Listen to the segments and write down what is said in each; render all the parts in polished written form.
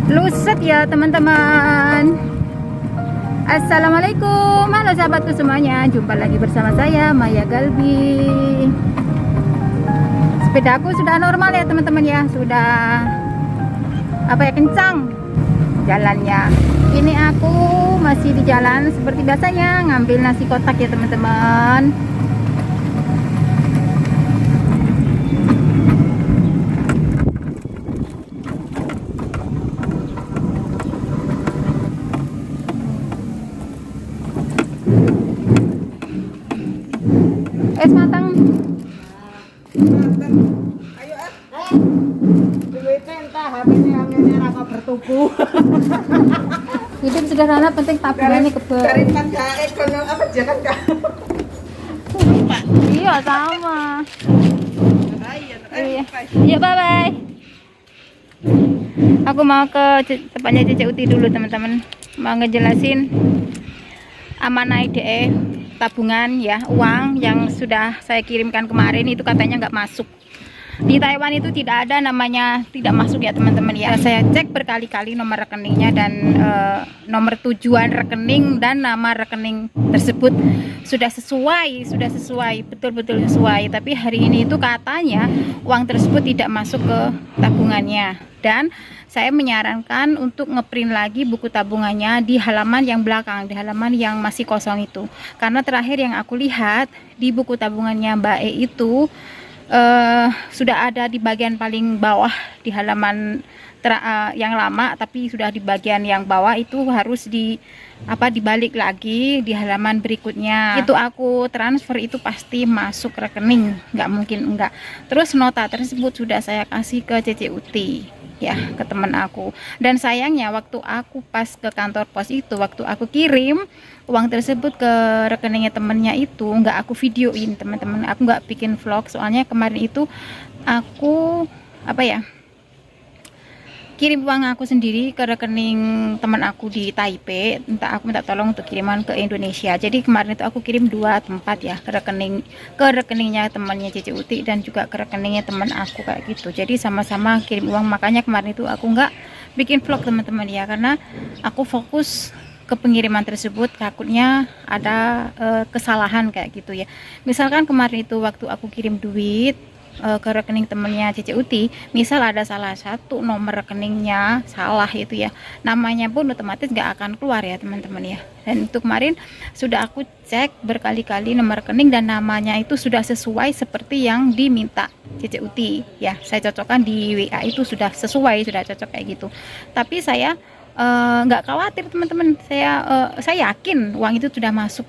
Luset ya teman-teman. Assalamualaikum, halo sahabatku semuanya. Jumpa lagi bersama saya Maya Galbi. Sepedaku sudah normal ya teman-teman ya. Sudah kencang jalannya. Ini aku masih di jalan seperti biasanya, ngambil nasi kotak ya teman-teman. Es matang. Ayo duitnya entah habisnya yang ini raka bertuku. Hidup sederhana penting tabungannya kebal. Karipan gaek kono apa jangan kak. Iya sama. Iya. Iya bye bye. Aku mau ke tempatnya Cece Uti dulu teman-teman. Mau ngejelasin amanah DE tabungan ya, uang yang sudah saya kirimkan kemarin itu katanya nggak masuk. Di Taiwan itu tidak ada namanya tidak masuk ya teman-teman ya. Saya cek berkali-kali nomor rekeningnya dan nomor tujuan rekening dan nama rekening tersebut sudah sesuai, betul-betul sesuai. Tapi hari ini itu katanya uang tersebut tidak masuk ke tabungannya. Dan saya menyarankan untuk ngeprint lagi buku tabungannya di halaman yang belakang, di halaman yang masih kosong itu. Karena terakhir yang aku lihat di buku tabungannya Mbak E itu sudah ada di bagian paling bawah di halaman yang lama, tapi sudah di bagian yang bawah itu harus dibalik lagi di halaman berikutnya. Itu aku transfer itu pasti masuk rekening, nggak mungkin enggak. Terus nota tersebut sudah saya kasih ke Cece Uti ya, ke teman aku. Dan sayangnya waktu aku pas ke kantor pos itu, waktu aku kirim uang tersebut ke rekeningnya temennya itu nggak aku videoin teman-teman. Aku nggak bikin vlog soalnya kemarin itu aku kirim uang aku sendiri ke rekening teman aku di Taipei. Aku minta tolong untuk kiriman ke Indonesia. Jadi kemarin itu aku kirim 2 tempat ya, ke rekeningnya temannya Cece Uti dan juga ke rekeningnya teman aku kayak gitu. Jadi sama-sama kirim uang, makanya kemarin itu aku nggak bikin vlog teman-teman ya, karena aku fokus ke pengiriman tersebut, takutnya ada kesalahan kayak gitu ya. Misalkan kemarin itu waktu aku kirim duit ke rekening temennya Cece Uti, misal ada salah satu nomor rekeningnya salah itu ya, namanya pun otomatis nggak akan keluar ya teman-teman ya. Dan itu kemarin sudah aku cek berkali-kali nomor rekening dan namanya itu sudah sesuai seperti yang diminta Cece Uti ya. Saya cocokkan di WA itu sudah sesuai, sudah cocok kayak gitu. Tapi saya nggak khawatir teman-teman, saya yakin uang itu sudah masuk,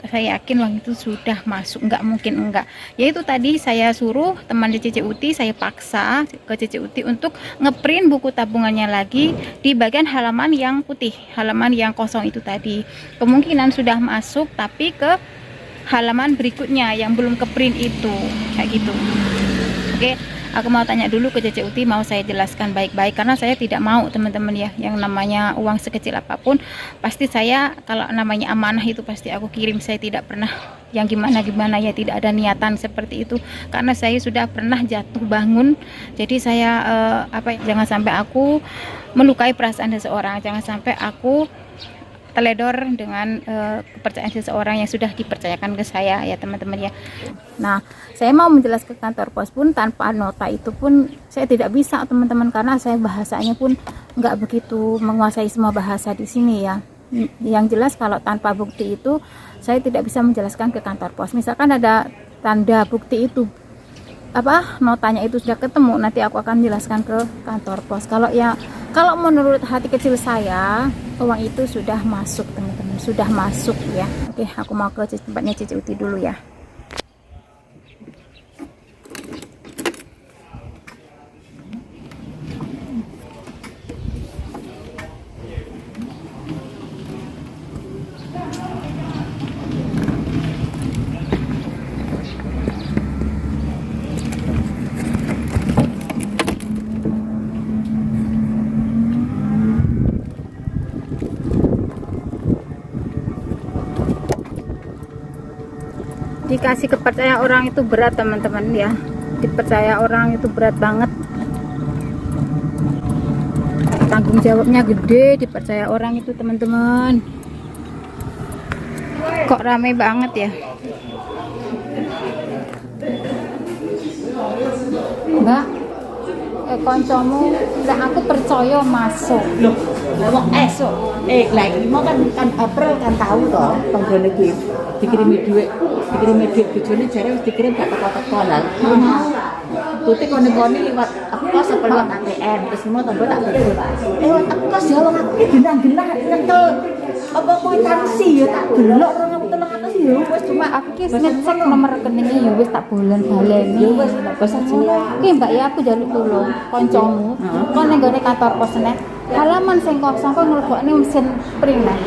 nggak mungkin enggak. Yaitu tadi saya suruh teman di Cece Uti, saya paksa ke Cece Uti untuk ngeprint buku tabungannya lagi di bagian halaman yang putih, halaman yang kosong itu tadi. Kemungkinan sudah masuk tapi ke halaman berikutnya yang belum ke print itu kayak gitu. Oke, aku mau tanya dulu ke Cece Uti, mau saya jelaskan baik-baik karena saya tidak mau teman-teman ya, yang namanya uang sekecil apapun pasti saya, kalau namanya amanah itu pasti aku kirim. Saya tidak pernah yang gimana-gimana ya, tidak ada niatan seperti itu karena saya sudah pernah jatuh bangun. Jadi saya jangan sampai aku melukai perasaan seseorang, jangan sampai aku teledor dengan kepercayaan seseorang yang sudah dipercayakan ke saya ya teman-teman ya. Nah, saya mau menjelaskan ke kantor pos pun tanpa nota itu pun saya tidak bisa teman-teman, karena saya bahasanya pun nggak begitu menguasai semua bahasa di sini ya. Yang jelas kalau tanpa bukti itu saya tidak bisa menjelaskan ke kantor pos. Misalkan ada tanda bukti itu notanya itu sudah ketemu, nanti aku akan jelaskan ke kantor pos. Kalau menurut hati kecil saya uang itu sudah masuk teman-teman, sudah masuk ya. Oke, aku mau ke tempatnya Cece Uti dulu ya. Dikasih kepercayaan orang itu berat teman-teman ya, dipercaya orang itu berat banget. tanggung jawabnya gede, dipercaya orang itu teman-teman. Kok rame banget ya Mbak? Koncomu lah aku percaya masuk. Loh, lewat lagi mau kan April kan tahu toh tanggane kuwi dikirimi duit bojone jare wis dikirim gak teko-teko lah. Tuti kone-kone liwat aku kos apa liwat ATM terus mau tambah tak telepon. Lewat aku kos ya wong aku ki genah-genah nyekel apa kwitansi ya tak delok 2.300 ya wis Cuma aku ki ngecek nomor rekeningnya ya wis tak bolen baleni. ya wis tak basa jelas. Oke Mbak ya, aku jaluk tolong koncomu. Kon ning gone kantor pos nek halaman sing kosong kok nglebokne mesin print nah.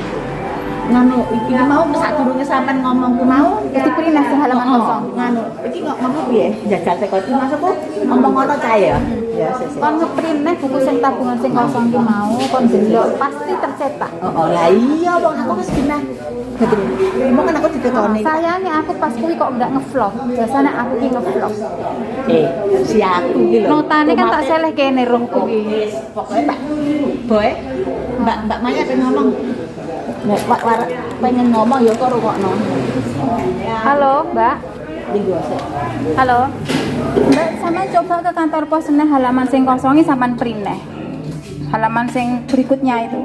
Nganu iki mau sak durunge sampean ngomong ku mau Wis print sing halaman kosong. nganu iki ngomong piye jajal teko iki maksudku ngomong ngono cae ya ya sik Kon ngeprint nih buku sing tabungan sing kosong ki mau kon delok pasti tercetak. oh lah iya wong aku wis genah mau kan aku ditekoni Sayangnya aku pas kuwi kok enggak ngevlog. Biasanya aku ki ngevlog. si aku iki lho Notane kan tak seleh kene roh kuwi. pokoknya Pak Boy Mbak Maya pengen ngomong nek pengen ngomong ya kok rungokno Halo, Mbak. Dinggo sik Halo. Mbak, sama coba ke kantor pos nih halaman sing kosongi sampean print nih. Halaman sing berikutnya itu.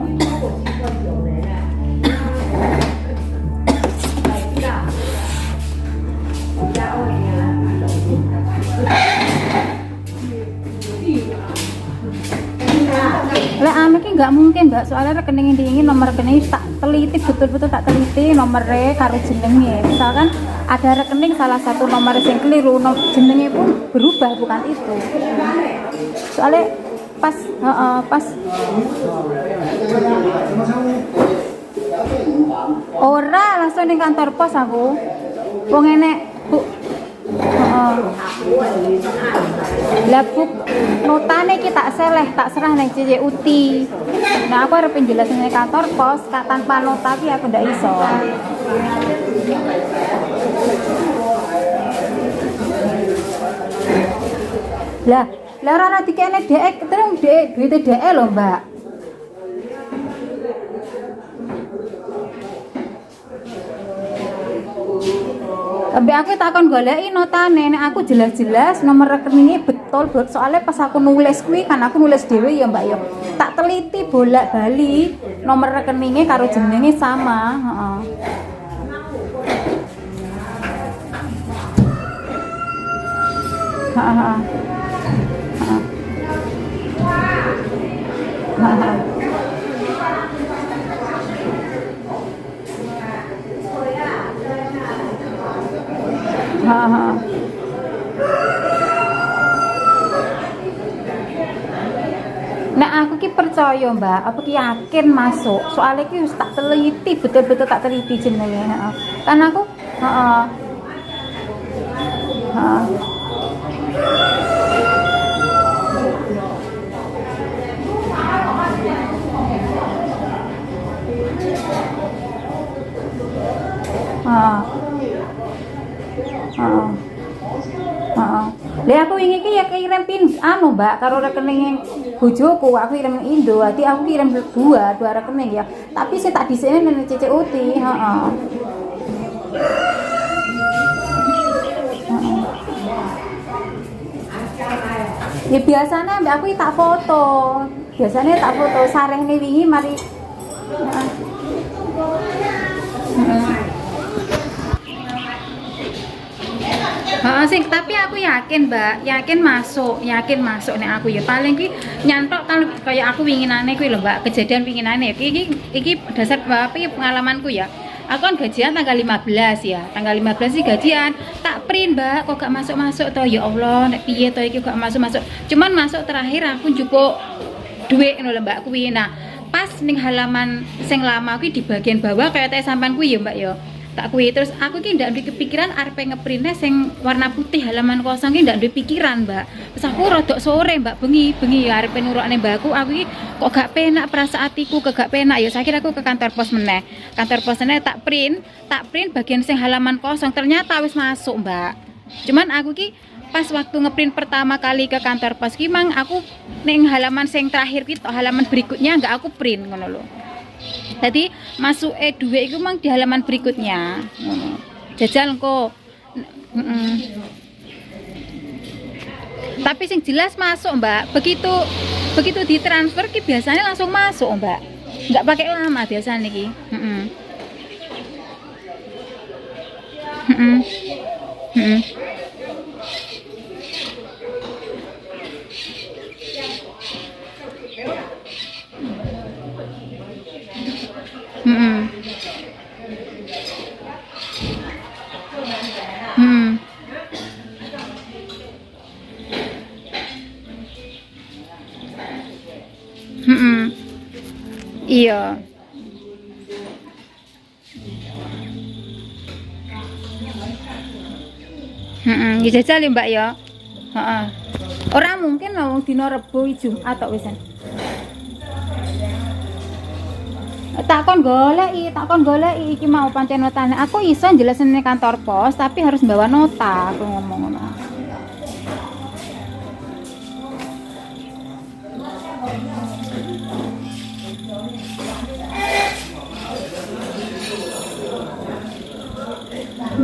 Lah anu ki nggak mungkin Mbak, soalnya rekening yang diingin nomor rekening tak teliti betul-betul tak teliti nomornya karo jenenge. Misalkan ada rekening salah satu nomor yang keliru, jenenge pun berubah bukan itu. Soalnya pas ora langsung di kantor pos aku. Wong enek Bu. Lah buk notane ki tak seleh, tak serah nang Cici Uti. Nah aku arep penjelasan ning kantor pos tanpa nota ki aku ndak iso. Lah ora dikene dhek terus duit dhek lho, Mbak. Tapi aku takon goleki notane, nek aku jelas-jelas nomor rekeningnya betul, soalnya pas aku nulis kuwi kan aku nulis dhewe ya Mbak ya. Tak teliti bolak-balik nomor rekeningnya karo jenenge sama, heeh. Heeh. Heeh. Nah aku ki percaya Mbak, aku ki yakin masuk. Soalnya ki wis tak teliti, betul-betul tak teliti jenenge, heeh. Kan aku heeh. Heeh. Lah aku wingi ki ya kirim pin anu Mbak karo rekening bojoku, aku kirim Indo, dadi aku kirim dua rekening ya. Tapi sih tak disini nang Cici Uti, heeh. Ya biasanya Mbak aku tak foto. Biasanya tak foto sarehne wingi mari sing tapi aku yakin Mbak, yakin masuk nek aku ya paling ki nyantok kalau kayak aku winginane kuwi lho Mbak, kejadian winginane iki dasar apa pengalamanku ya. Aku kan gajian tanggal 15 ya. Tanggal 15 sih gajian. Tak print, Mbak, kok gak masuk-masuk toh. Ya Allah, nek piye toh iki gak masuk-masuk. Cuman masuk terakhir aku njupuk duit ngono lho Mbak kuwi. Nah, pas ning halaman sing lama kuwi di bagian bawah kayak teh sampean kuwi ya Mbak ya. Tak kuwi terus aku ki ndak duwe kepikiran arep ngeprintne sing warna putih halaman kosong ki ndak duwe pikiran Mbak. Terus aku rodok sore Mbak bengi ya arep nurukne mbakku aku ki kok gak penak perasaan atiku gak penak ya sakit aku ke kantor pos meneh. Kantor pos meneh tak print bagian sing halaman kosong ternyata wis masuk Mbak. Cuman aku ki pas waktu ngeprint pertama kali ke kantor pos ki mang aku neng halaman sing terakhir ki halaman berikutnya nggak aku print ngono lho. Jadi masuk E2 itu mang di halaman berikutnya. Jajal kok. Tapi sing jelas masuk Mbak. Begitu ditransfer ki biasanya langsung masuk Mbak. Nggak pakai lama biasanya ki. Iya. Ya jajal ya Mbak ya. Heeh. Ora mungkin wong dina Rebo Jumat tok wisan. Takon goleki iki mau pancen notane. Aku iso jelasne kantor pos tapi harus bawa nota aku ngomong ngono.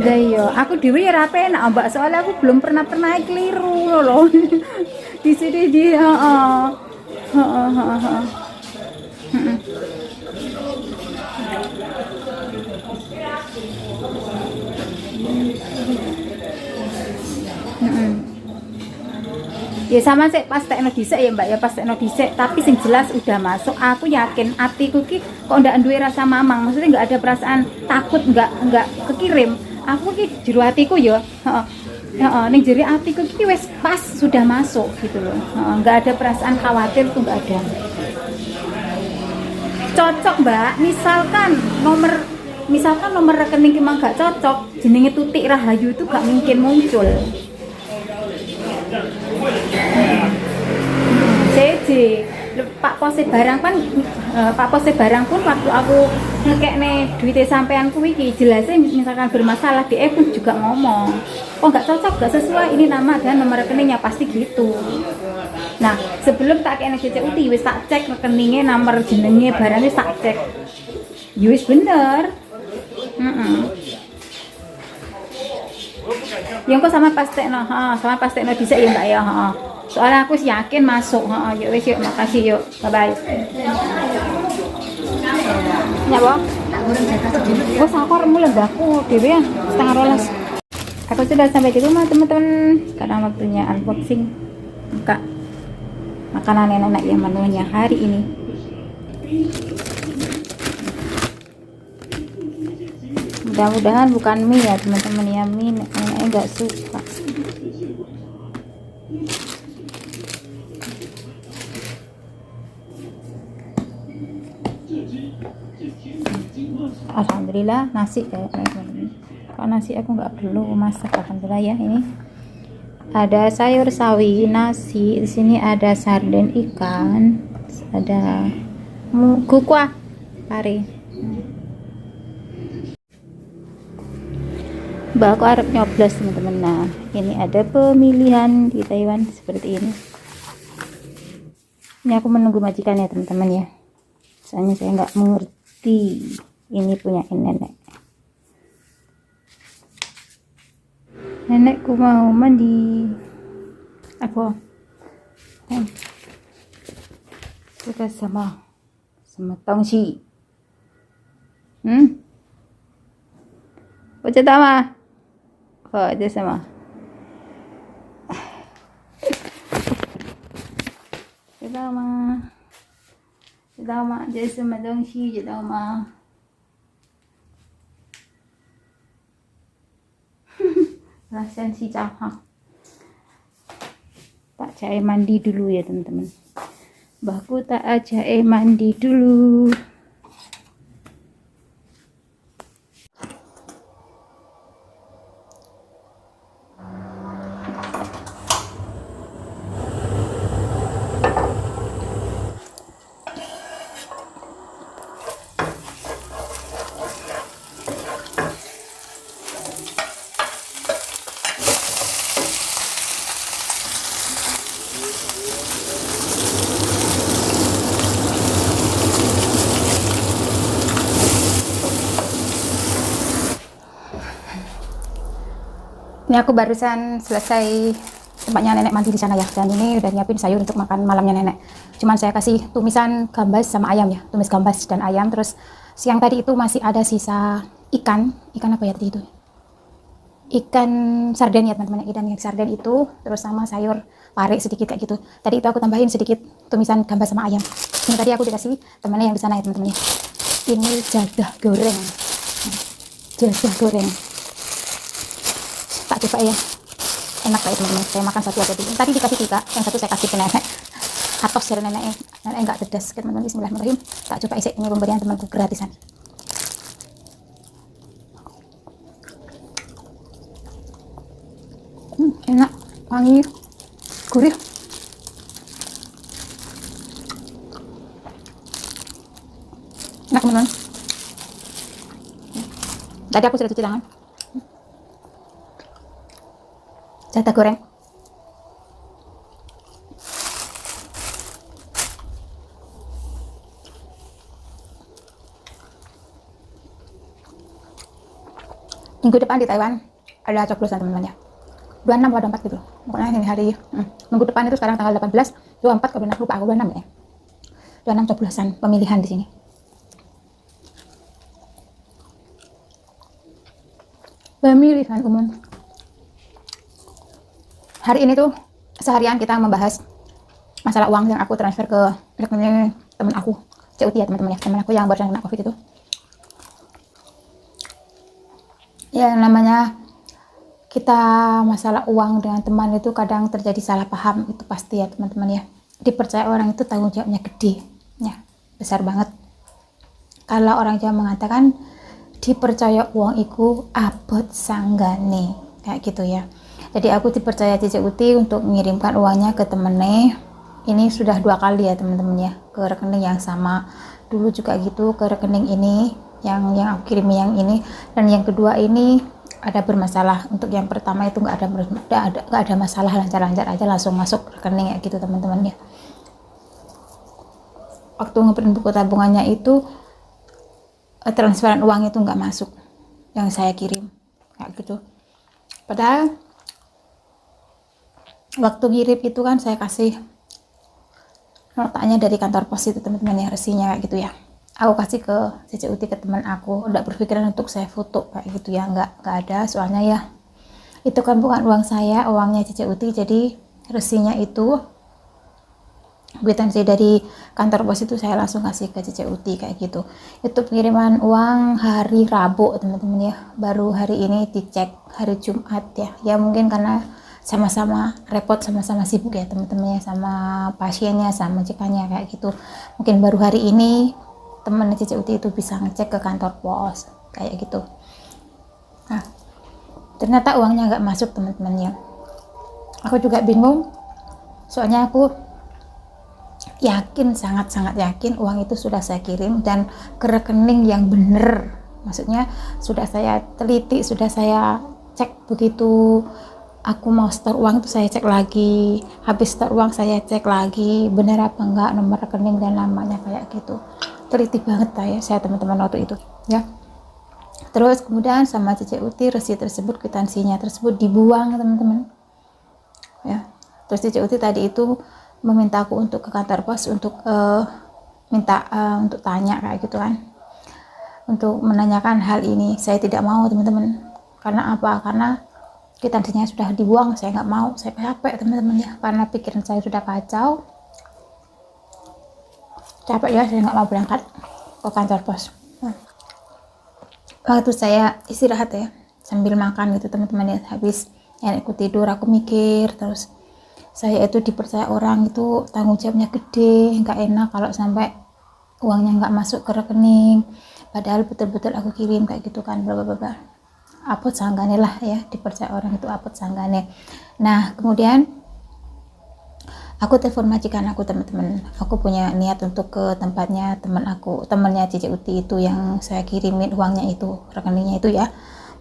Lah iya, aku dhewe ya ora penak Mbak, soalnya aku belum pernah keliru loh. Di sini dia, heeh. Ya sama sih pas tekno dhisik ya Mbak ya, pas tekno dhisik, tapi sing jelas udah masuk. Aku yakin atiku ki kok ndak duwe rasa mamang, maksudnya nggak ada perasaan takut, nggak kekirim. Aku ki jero atiku ya, ning jero atiku ki wis pas sudah masuk gitu loh. Nggak ada perasaan khawatir tuh, nggak ada. Cocok Mbak, misalkan nomor rekening emang gak cocok, jenenge Tutik Rahayu itu gak mungkin muncul. CJ Pak Pose barang pun waktu aku ngekekne duite sampean kuwi iki jelasnya misalkan bermasalah dia pun juga ngomong kok nggak cocok, nggak sesuai ini nama dan nomor rekeningnya, pasti gitu. Nah sebelum tak kene CCUT wis tak cek rekeningnya, nomor jenenge barangnya tak cek ya wis bener. Yang kok sama pas tekno bisa ya Mbak ya. Soalnya aku yakin masuk. Yuk wis yuk, makasih yuk. Bye bye. Ya, Bang. Wes aku mulai aku dhewe ya 11:30. Aku sudah sampai di rumah teman-teman. Sekarang waktunya unboxing. Buka makanan enak-enak yang menunya hari ini. Mudah-mudahan bukan mie ya teman-teman ya, mie anaknya nggak suka. Alhamdulillah nasi kayaknya teman-teman. Kalau nasi aku nggak perlu masak, alhamdulillah ya. Ini ada sayur sawi, nasi, di sini ada sarden ikan, ada kuah pare. Mbak aku harap nyoblos teman-teman. Nah ini ada pemilihan di Taiwan seperti ini. Ini aku menunggu majikan ya teman-teman ya, soalnya saya nggak mengerti. Ini punya nenek. Nenekku mau mandi. Apa? Suka sama tongsi. Apa cerita mah? Oh, itu sama.知道吗？知道吗？这是什么东西？知道吗？Rasain si Caha. Tak jahe mandi dulu ya teman-teman. Mbahku tak jahe mandi dulu. Ini aku barusan selesai tempatnya nenek mandi di sana ya, dan ini udah nyiapin sayur untuk makan malamnya nenek. Cuman saya kasih tumisan gambas sama ayam ya, tumis gambas dan ayam. Terus siang tadi itu masih ada sisa ikan apa ya tadi itu? Ikan sarden ya teman-teman, ikan sarden itu, terus sama sayur pare sedikit kayak gitu. Tadi itu aku tambahin sedikit tumisan gambas sama ayam. Ini tadi aku dikasih temannya yang di sana ya teman-teman ya. Ini jadah goreng. Jadah goreng. Tak coba ya, enak lah ya teman-teman. Saya makan satu aja dulu. Tadi dikasih 3, yang satu saya kasih ke nenek. Atos dari nenek enggak pedas teman-teman. Bismillahirrahmanirrahim. Tak coba isi, ini pemberian temanku gratisan. Enak, wangi, gurih. Enak teman-teman. Tadi aku sudah cuci tangan. Jadah goreng. Minggu depan di Taiwan ada coblosan teman-teman ya. 26 atau 24 gitu. Pokoknya ini hari minggu depan itu sekarang tanggal 18, 24 kalau benar lupa aku 26 ya. 26 coblosan pemilihan di sini. Pemilihan umum. Hari ini tuh seharian kita membahas masalah uang yang aku transfer ke rekening temen aku, CUT ya teman-teman ya, temen aku yang barusan kena COVID itu. Ya namanya kita masalah uang dengan teman itu kadang terjadi salah paham, itu pasti ya teman-teman ya. Dipercaya orang itu tanggung jawabnya gede, ya besar banget. Kalau orang Jawa mengatakan dipercaya uang iku abot sanggane, kayak gitu ya. Jadi aku dipercaya CUT untuk mengirimkan uangnya ke temennya. Ini sudah 2 kali ya teman-teman ya, ke rekening yang sama. Dulu juga gitu ke rekening ini yang aku kirim yang ini, dan yang kedua ini ada bermasalah. Untuk yang pertama itu nggak ada masalah, lancar-lancar aja langsung masuk rekening ya gitu teman-teman ya. Waktu ngeprint buku tabungannya itu transferan uang itu nggak masuk yang saya kirim kayak gitu. Padahal waktu ngirim itu kan saya kasih notaknya dari kantor pos itu teman-teman ya, resinya kayak gitu ya. Aku kasih ke CUT ke teman aku, udah berpikiran untuk saya foto kayak gitu ya, nggak ada, soalnya ya itu kan bukan uang saya, uangnya CUT. Jadi resinya itu kwitansi dari kantor pos itu saya langsung kasih ke CUT kayak gitu. Itu pengiriman uang hari Rabu teman-teman ya, baru hari ini dicek hari Jumat ya. Ya mungkin karena sama-sama repot, sama-sama sibuk ya teman-teman ya, sama pasiennya, sama cekannya kayak gitu. Mungkin baru hari ini teman CUT itu bisa ngecek ke kantor pos kayak gitu. Nah, ternyata uangnya nggak masuk teman-teman ya. Aku juga bingung, soalnya aku yakin, sangat-sangat yakin uang itu sudah saya kirim dan ke rekening yang bener. Maksudnya sudah saya teliti, sudah saya cek. Begitu aku mau store uang itu saya cek lagi, habis store uang saya cek lagi bener apa enggak nomor rekening dan namanya kayak gitu. Teliti banget ya saya teman-teman waktu itu ya. Terus kemudian sama CUT resi tersebut, kwitansinya tersebut dibuang teman-teman ya. Terus CUT tadi itu meminta aku untuk ke kantor pos untuk untuk tanya kayak gitu kan, untuk menanyakan hal ini. Saya tidak mau teman-teman. Karena apa? Karena kwitansinya sudah dibuang, saya nggak mau, saya capek teman-teman ya, karena pikiran saya sudah kacau, capek ya, saya nggak mau berangkat ke kantor pos. Waktu saya istirahat ya, sambil makan gitu teman-teman ya, habis aku tidur aku mikir terus, saya itu dipercaya orang itu tanggung jawabnya gede, nggak enak kalau sampai uangnya nggak masuk ke rekening, padahal betul-betul aku kirim kayak gitu kan, bla bla bla. Apot sanggane lah ya, dipercaya orang itu apot sanggane. Nah kemudian aku telepon majikan aku teman-teman. Aku punya niat untuk ke tempatnya teman aku, temannya CUT itu yang saya kirimin uangnya itu, rekeningnya itu ya.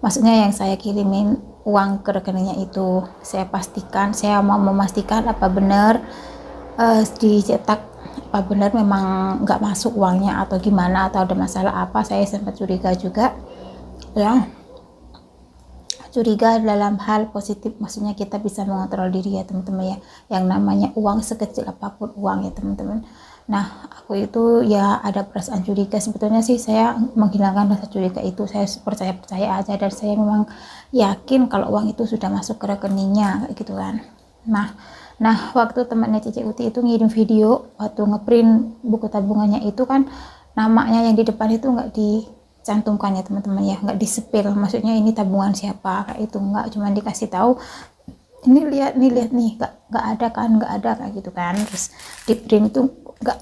Maksudnya yang saya kirimin uang ke rekeningnya itu, saya pastikan, saya mau memastikan apa benar dicetak, apa benar memang nggak masuk uangnya atau gimana, atau ada masalah apa. Saya sempat curiga juga ya. curiga dalam hal positif, maksudnya kita bisa mengontrol diri ya teman-teman ya, yang namanya uang sekecil apapun uang ya teman-teman. Nah aku itu ya ada perasaan curiga, sebetulnya sih saya menghilangkan rasa curiga itu, saya percaya aja, dan saya memang yakin kalau uang itu sudah masuk ke rekeningnya kayak gitu kan. Nah waktu temannya Cici Uti itu ngirim video waktu ngeprint buku tabungannya itu kan, namanya yang di depan itu nggak dicantumkan ya teman-teman ya, nggak disepil, maksudnya ini tabungan siapa kayak itu, nggak, cuma dikasih tahu ini lihat nih, nggak ada kan, nggak ada kayak gitu kan. Terus di print itu nggak,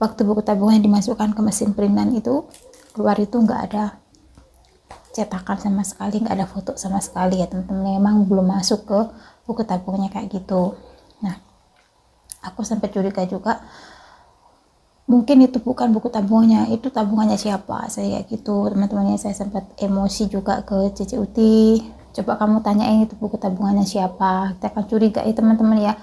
waktu buku tabungan dimasukkan ke mesin printan itu keluar itu nggak ada cetakan sama sekali, nggak ada foto sama sekali ya teman-teman, memang belum masuk ke buku tabungannya kayak gitu. Nah aku sampai curiga juga, mungkin itu bukan buku tabungannya, itu tabungannya siapa, saya kayak gitu teman-temannya. Saya sempat emosi juga ke Cici Uti, coba kamu tanyain itu buku tabungannya siapa, kita akan curiga ya teman-teman ya.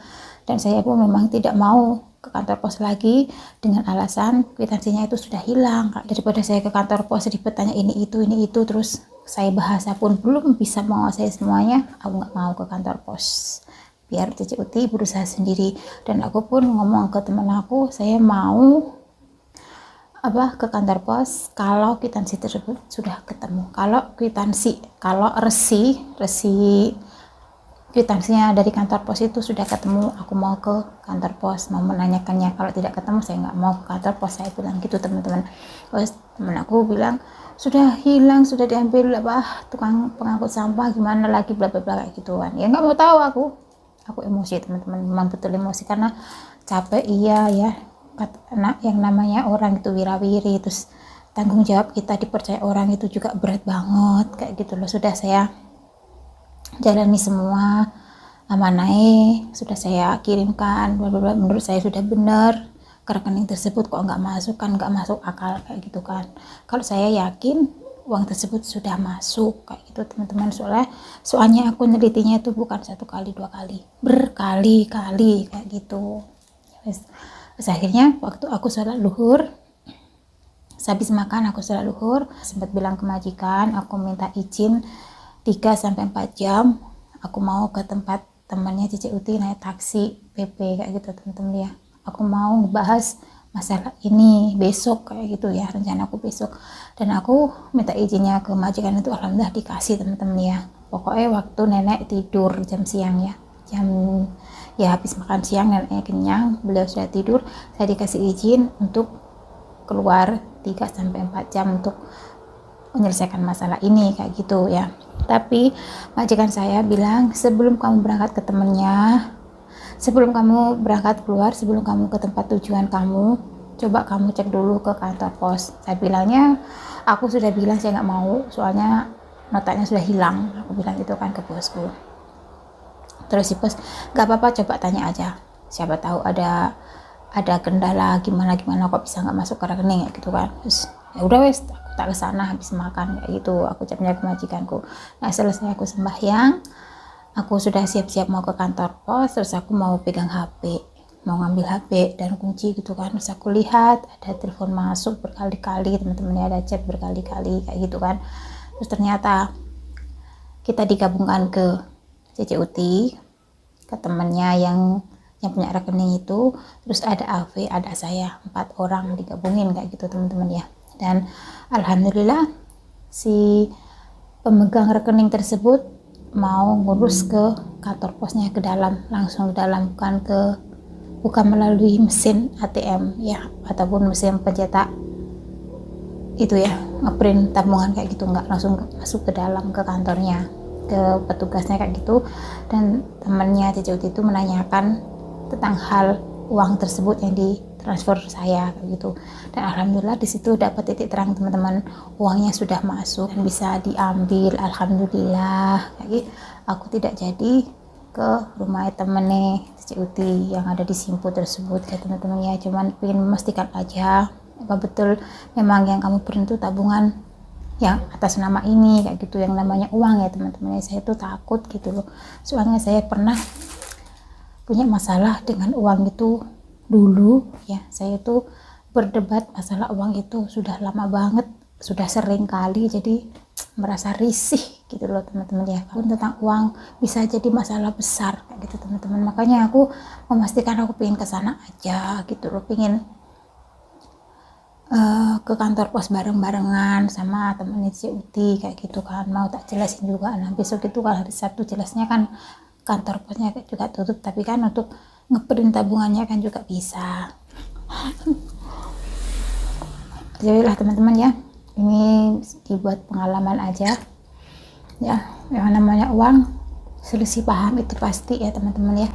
Dan saya pun memang tidak mau ke kantor pos lagi dengan alasan kwitansinya itu sudah hilang. Daripada saya ke kantor pos ribet tanya ini itu terus saya bahasa pun belum bisa menguasai semuanya, aku nggak mau ke kantor pos, biar Cici Uti berusaha sendiri. Dan aku pun ngomong ke teman aku, saya mau ke kantor pos kalau kwitansi tersebut sudah ketemu, kalau resi kwitansinya dari kantor pos itu sudah ketemu, aku mau ke kantor pos mau menanyakannya. Kalau tidak ketemu saya nggak mau ke kantor pos, saya bilang gitu teman-teman. Terus teman aku bilang sudah hilang, sudah diambil tukang pengangkut sampah, gimana lagi bla bla bla kayak gituan ya. Nggak mau tahu, aku emosi teman-teman, memang betul emosi karena capek. Iya ya, yang namanya orang itu wirawiri, terus tanggung jawab kita dipercaya orang itu juga berat banget kayak gitu loh. Sudah saya jalani semua, amanai sudah saya kirimkan, menurut saya sudah benar ke rekening tersebut, kok nggak masuk akal kayak gitu kan. Kalau saya yakin uang tersebut sudah masuk kayak gitu teman-teman, soalnya aku nelitinya itu bukan 1 kali 2 kali, berkali-kali kayak gitu. Terus akhirnya waktu aku sholat luhur, habis makan aku sholat luhur, sempat bilang ke majikan aku minta izin 3-4 jam aku mau ke tempat temannya Cici Uti naik taksi PP kayak gitu teman-teman ya. Aku mau ngebahas masalah ini besok kayak gitu ya, rencana aku besok. Dan aku minta izinnya ke majikan itu, alhamdulillah dikasih teman-teman ya. Pokoknya waktu nenek tidur jam siang ya, habis makan siang neneknya kenyang, beliau sudah tidur, saya dikasih izin untuk keluar 3-4 jam untuk menyelesaikan masalah ini kayak gitu ya. Tapi majikan saya bilang, sebelum kamu berangkat ke temennya, sebelum kamu berangkat keluar, sebelum kamu ke tempat tujuan kamu, coba kamu cek dulu ke kantor pos. Saya bilangnya, aku sudah bilang saya nggak mau, soalnya notanya sudah hilang, aku bilang gitu kan ke bosku. Terus si bos, nggak apa-apa, coba tanya aja, siapa tahu ada kendala gimana kok bisa nggak masuk ke rekening gitu kan. Terus ya udah wes, aku tak kesana habis makan kayak gitu, aku ucapnya ke majikanku. Nah selesai aku sembahyang, aku sudah siap-siap mau ke kantor pos, terus aku mau pegang HP, mau ngambil HP dan kunci gitu kan. Terus aku lihat ada telepon masuk berkali-kali, teman-teman ada chat berkali-kali kayak gitu kan. Terus ternyata kita digabungkan ke Cici Uti, ke temennya yang punya rekening itu, terus ada AV, ada saya, 4 orang digabungin kayak gitu teman-teman ya. Dan alhamdulillah si pemegang rekening tersebut mau ngurus ke kantor posnya, ke dalam, langsung ke dalam, bukan melalui mesin ATM ya, ataupun mesin pencetak itu ya, ngeprint tabungan kayak gitu, nggak, langsung masuk ke dalam, ke kantornya, ke petugasnya kayak gitu. Dan temannya Cici Uti itu menanyakan tentang hal uang tersebut yang ditransfer saya kayak gitu. Dan alhamdulillah di situ dapat titik terang teman-teman, uangnya sudah masuk dan bisa diambil, alhamdulillah. Jadi aku tidak jadi ke rumah temennya Cici Uti yang ada di Simpu tersebut ya teman-teman ya, cuman pengen memastikan aja apa betul memang yang kamu print itu tabungan yang atas nama ini kayak gitu, yang namanya uang ya teman-teman ya. Saya tuh takut gitu loh, soalnya saya pernah punya masalah dengan uang itu dulu ya. Saya tuh berdebat masalah uang itu sudah lama banget, sudah sering kali, jadi merasa risih gitu loh teman-teman ya. Pun tentang uang bisa jadi masalah besar kayak gitu teman-teman. Makanya aku memastikan aku pengen ke sana aja gitu loh, pengen ke kantor pos bareng-barengan sama temennya Uti kayak gitu kan, mau tak jelasin juga. Nah besok itu kalau hari Sabtu jelasnya kan kantor posnya juga tutup, tapi kan untuk ngeprint tabungannya kan juga bisa. Jadilah teman-teman ya, ini dibuat pengalaman aja ya. Yang namanya uang selisih paham itu pasti ya teman-teman ya,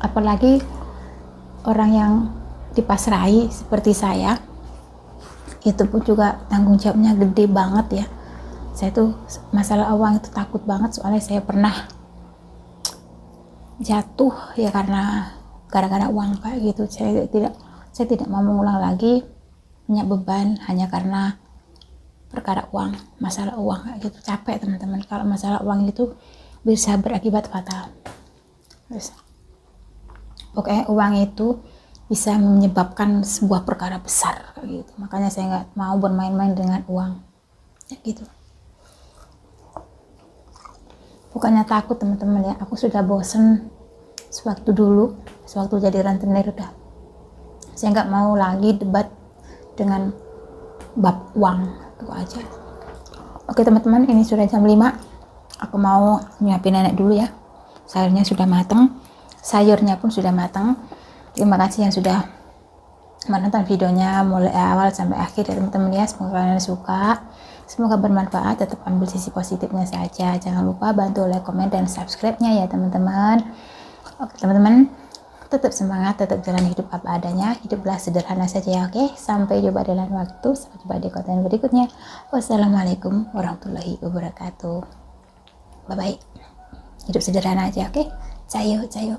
apalagi orang yang dipasrahi seperti saya, itu pun juga tanggung jawabnya gede banget ya. Saya tuh masalah uang itu takut banget, soalnya saya pernah jatuh ya karena gara-gara uang kayak gitu. Saya tidak mau mengulang lagi punya beban hanya karena perkara uang, masalah uang kayak gitu. Capek teman-teman, kalau masalah uang itu bisa berakibat fatal. Terus pokoknya uang itu bisa menyebabkan sebuah perkara besar kayak gitu. Makanya saya nggak mau bermain-main dengan uang ya gitu. Bukannya takut teman-teman ya, aku sudah bosen sewaktu jadi rentenir. Udah, saya nggak mau lagi debat dengan bab uang, itu aja. Oke teman-teman, ini sudah jam 5, aku mau nyiapin nenek dulu ya. Sayurnya sudah matang, sayurnya pun sudah matang. Terima kasih yang sudah menonton videonya mulai awal sampai akhir ya teman-teman ya. Semoga kalian suka, semoga bermanfaat. Tetap ambil sisi positifnya saja, jangan lupa bantu like, komen, dan subscribe-nya ya teman-teman. Oke teman-teman, tetap semangat, tetap jalan hidup apa adanya, hiduplah sederhana saja ya. Oke, sampai jumpa di lain waktu, sampai jumpa di konten berikutnya. Wassalamualaikum warahmatullahi wabarakatuh. Bye bye, hidup sederhana aja. Oke, cayo cayo.